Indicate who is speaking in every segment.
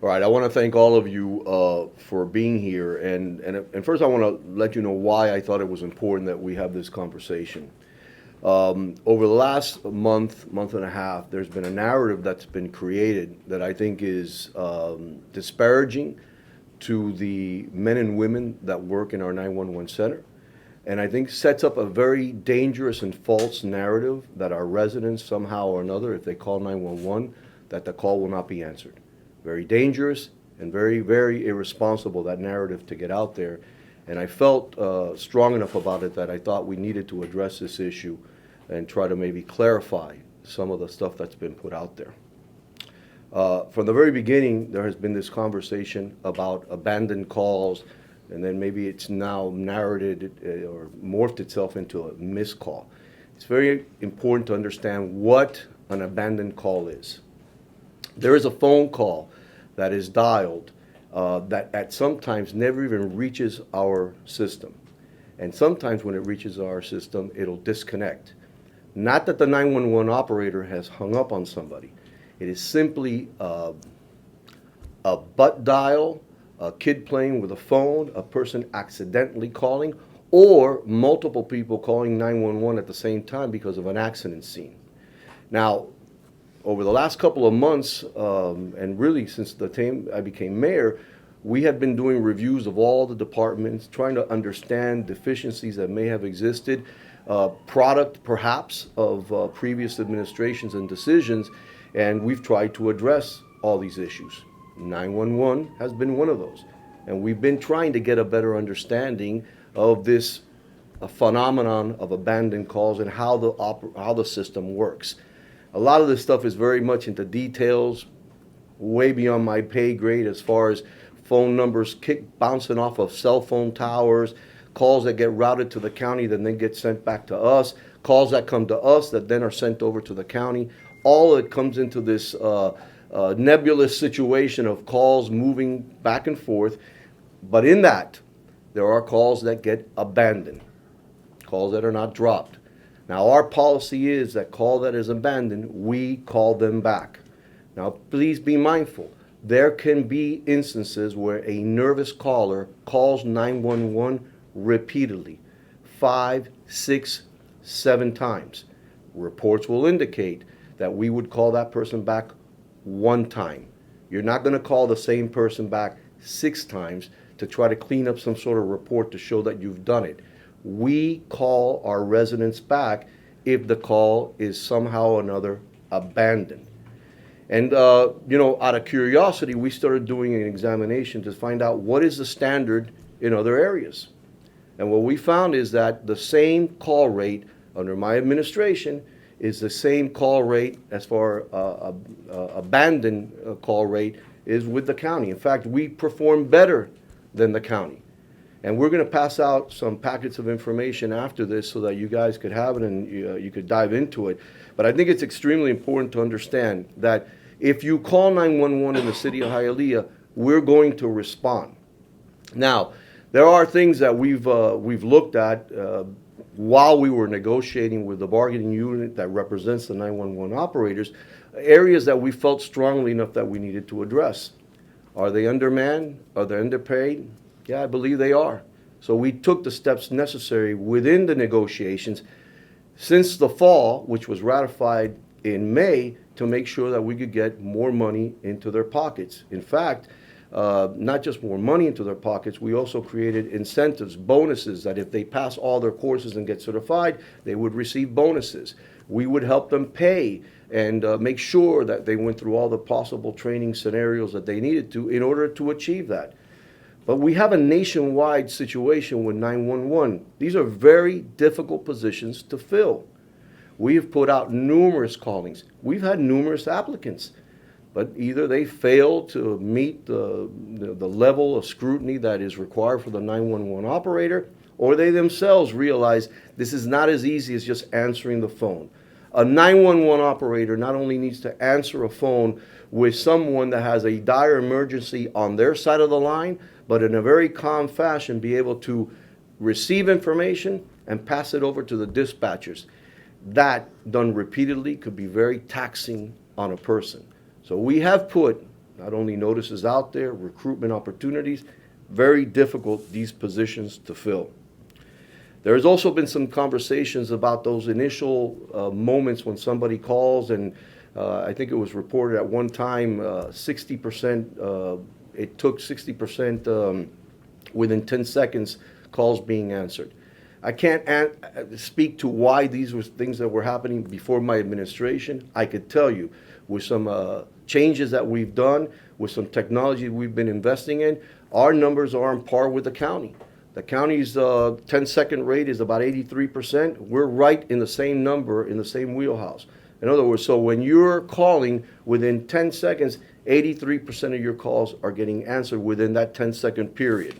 Speaker 1: All right, I want to thank all of you for being here, and first I want to let you know why I thought it was important that we have this conversation. Over the last month and a half, there's been a narrative that's been created that I think is disparaging to the men and women that work in our 911 center, and I think sets up a very dangerous and false narrative that our residents somehow or another, if they call 911, that the call will not be answered. Very dangerous and very, very irresponsible, that narrative to get out there. And I felt strong enough about it that I thought we needed to address this issue and try to maybe clarify some of the stuff that's been put out there. From the very beginning, there has been this conversation about abandoned calls, and then maybe it's now narrated or morphed itself into a missed call. It's very important to understand what an abandoned call is. There is a phone call that is dialed that at sometimes never even reaches our system. And sometimes when it reaches our system, it'll disconnect. Not that the 911 operator has hung up on somebody. It is simply a butt dial, a kid playing with a phone, a person accidentally calling, or multiple people calling 911 at the same time because of an accident scene. Now, over the last couple of months, and really since the time I became mayor, we have been doing reviews of all the departments, trying to understand deficiencies that may have existed, product perhaps of previous administrations and decisions, and we've tried to address all these issues. 911 has been one of those, and we've been trying to get a better understanding of this phenomenon of abandoned calls and how the system works. A lot of this stuff is very much into details, way beyond my pay grade as far as phone numbers bouncing off of cell phone towers, calls that get routed to the county that then get sent back to us, calls that come to us that then are sent over to the county. All of it comes into this nebulous situation of calls moving back and forth. But in that, there are calls that get abandoned, calls that are not dropped. Now, our policy is that call that is abandoned, we call them back. Now, please be mindful. There can be instances where a nervous caller calls 911 repeatedly, 5, 6, 7 times. Reports will indicate that we would call that person back one time. You're not going to call the same person back 6 times to try to clean up some sort of report to show that you've done it. We call our residents back if the call is somehow or another abandoned. And, out of curiosity, we started doing an examination to find out what is the standard in other areas. And what we found is that the same call rate under my administration is the same call rate as far abandoned call rate is with the county. In fact, we perform better than the county. And we're going to pass out some packets of information after this so that you guys could have it and you could dive into it. But I think it's extremely important to understand that if you call 911 in the city of Hialeah, we're going to respond. Now, there are things that we've looked at while we were negotiating with the bargaining unit that represents the 911 operators, areas that we felt strongly enough that we needed to address. Are they undermanned? Are they underpaid? Yeah, I believe they are. So we took the steps necessary within the negotiations since the fall, which was ratified in May, to make sure that we could get more money into their pockets. In fact, not just more money into their pockets, we also created incentives, bonuses, that if they pass all their courses and get certified, they would receive bonuses. We would help them pay and make sure that they went through all the possible training scenarios that they needed to in order to achieve that. But we have a nationwide situation with 911. These are very difficult positions to fill. We have put out numerous callings. We've had numerous applicants, but either they fail to meet the level of scrutiny that is required for the 911 operator, or they themselves realize this is not as easy as just answering the phone. A 911 operator not only needs to answer a phone with someone that has a dire emergency on their side of the line, but in a very calm fashion be able to receive information and pass it over to the dispatchers. That, done repeatedly, could be very taxing on a person. So we have put not only notices out there, recruitment opportunities, very difficult these positions to fill. There has also been some conversations about those initial moments when somebody calls, and I think it was reported at one time 60%, it took 60% within 10 seconds calls being answered. I can't speak to why these were things that were happening before my administration. I could tell you with some changes that we've done, with some technology we've been investing in, our numbers are on par with the county. The county's 10-second rate is about 83%. We're right in the same number, in the same wheelhouse. In other words, so when you're calling within 10 seconds, 83% of your calls are getting answered within that 10-second period.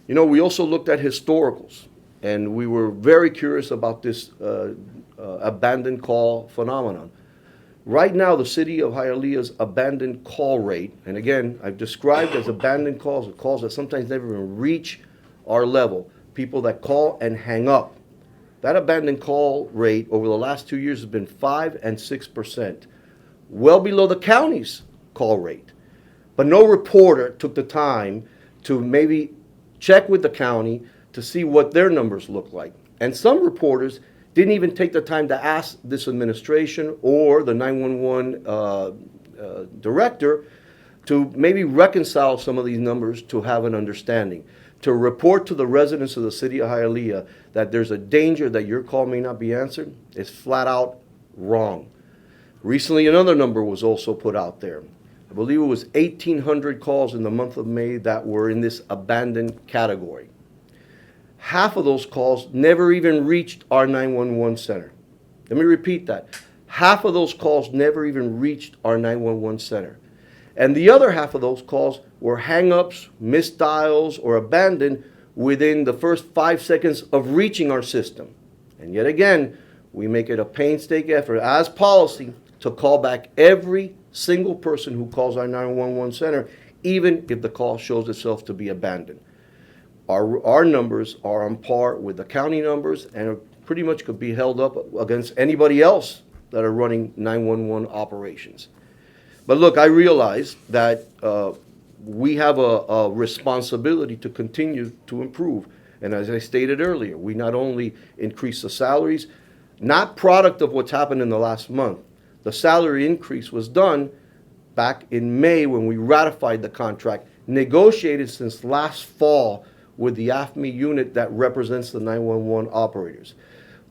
Speaker 1: You know, we also looked at historicals, and we were very curious about this abandoned call phenomenon. Right now, the City of Hialeah's abandoned call rate, and again, I've described as abandoned calls that sometimes never even reach our level, people that call and hang up. That abandoned call rate over the last 2 years has been 5 and 6%, well below the county's call rate. But no reporter took the time to maybe check with the county to see what their numbers look like. And some reporters didn't even take the time to ask this administration or the 911 director to maybe reconcile some of these numbers to have an understanding, to report to the residents of the City of Hialeah that there's a danger that your call may not be answered is flat out wrong. Recently, another number was also put out there. I believe it was 1,800 calls in the month of May that were in this abandoned category. Half of those calls never even reached our 911 center. Let me repeat that. Half of those calls never even reached our 911 center. And the other half of those calls were hang-ups, missed dials, or abandoned within the first 5 seconds of reaching our system. And yet again, we make it a painstaking effort as policy to call back every single person who calls our 911 center, even if the call shows itself to be abandoned. Our numbers are on par with the county numbers and pretty much could be held up against anybody else that are running 911 operations. But look, I realize that we have a responsibility to continue to improve. And as I stated earlier, we not only increase the salaries, not product of what's happened in the last month. The salary increase was done back in May when we ratified the contract, negotiated since last fall with the AFME unit that represents the 911 operators.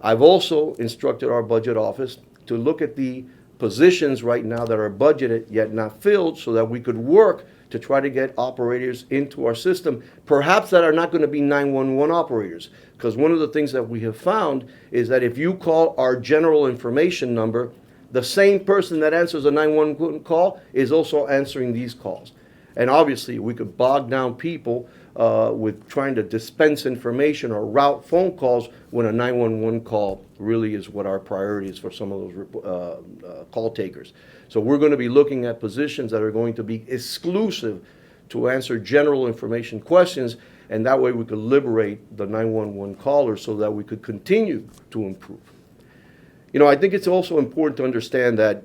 Speaker 1: I've also instructed our budget office to look at the positions right now that are budgeted yet not filled so that we could work to try to get operators into our system, perhaps that are not going to be 911 operators. Because one of the things that we have found is that if you call our general information number, the same person that answers a 911 call is also answering these calls. And obviously, we could bog down people with trying to dispense information or route phone calls when a 911 call really is what our priority is for some of those call takers. So we're going to be looking at positions that are going to be exclusive to answer general information questions, and that way we could liberate the 911 callers so that we could continue to improve. You know, I think it's also important to understand that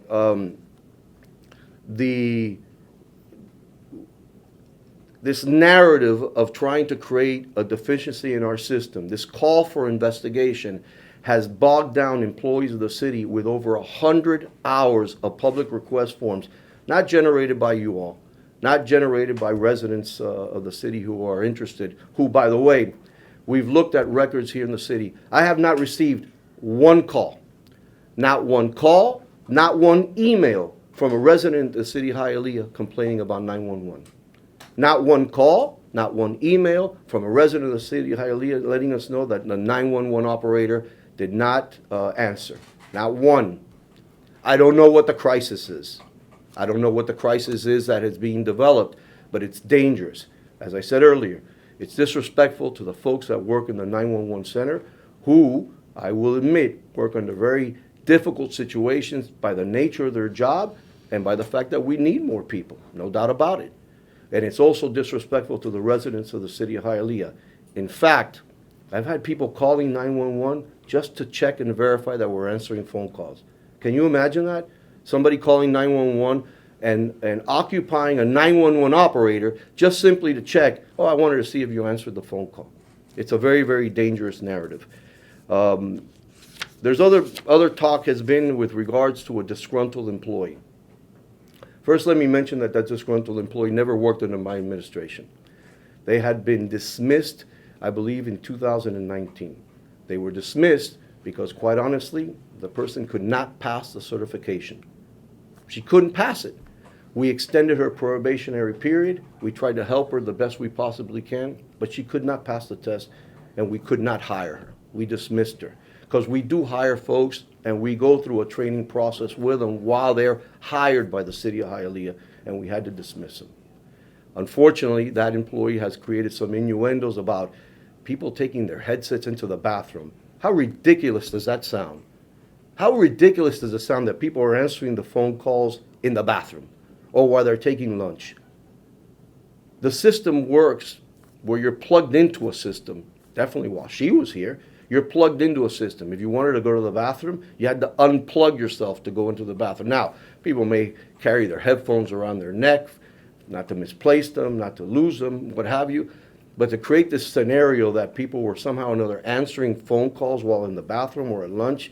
Speaker 1: this narrative of trying to create a deficiency in our system, this call for investigation, has bogged down employees of the city with over 100 hours of public request forms, not generated by you all, not generated by residents of the city who are interested, who, by the way, we've looked at records here in the city. I have not received one call, not one email from a resident of the city of Hialeah complaining about 911. Not one call, not one email from a resident of the city of Hialeah letting us know that the 911 operator did not answer. Not one. I don't know what the crisis is. I don't know what the crisis is that is being developed, but it's dangerous. As I said earlier, it's disrespectful to the folks that work in the 911 center who, I will admit, work under very difficult situations by the nature of their job and by the fact that we need more people, no doubt about it. And it's also disrespectful to the residents of the city of Hialeah. In fact, I've had people calling 911 just to check and verify that we're answering phone calls. Can you imagine that? Somebody calling 911 and occupying a 911 operator just simply to check, oh, I wanted to see if you answered the phone call. It's a very, very dangerous narrative. There's other talk has been with regards to a disgruntled employee. First, let me mention that disgruntled employee never worked under my administration. They had been dismissed, I believe, in 2019. They were dismissed because, quite honestly, the person could not pass the certification. She couldn't pass it. We extended her probationary period. We tried to help her the best we possibly can, but she could not pass the test, and we could not hire her. We dismissed her. Because we do hire folks, and we go through a training process with them while they're hired by the City of Hialeah, and we had to dismiss them. Unfortunately, that employee has created some innuendos about people taking their headsets into the bathroom. How ridiculous does that sound? How ridiculous does it sound that people are answering the phone calls in the bathroom or while they're taking lunch? The system works where you're plugged into a system. Definitely while she was here, you're plugged into a system. If you wanted to go to the bathroom, you had to unplug yourself to go into the bathroom. Now, people may carry their headphones around their neck, not to misplace them, not to lose them, what have you. But to create this scenario that people were somehow or another answering phone calls while in the bathroom or at lunch,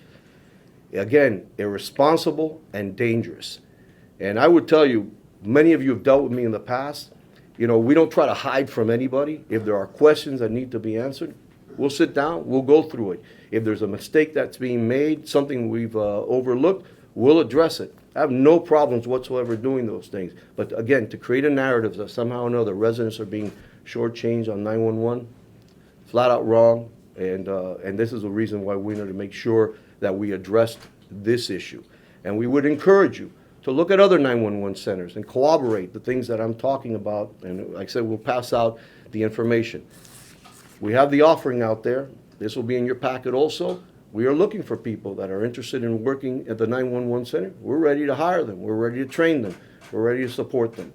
Speaker 1: again, irresponsible and dangerous. And I would tell you, many of you have dealt with me in the past. You know, we don't try to hide from anybody. If there are questions that need to be answered, we'll sit down, we'll go through it. If there's a mistake that's being made, something we've overlooked, we'll address it. I have no problems whatsoever doing those things. But again, to create a narrative that somehow or another residents are being shortchanged on 911, flat out wrong. And this is the reason why we need to make sure that we addressed this issue. And we would encourage you to look at other 911 centers and corroborate the things that I'm talking about. And like I said, we'll pass out the information. We have the offering out there. This will be in your packet also. We are looking for people that are interested in working at the 911 center. We're ready to hire them. We're ready to train them. We're ready to support them.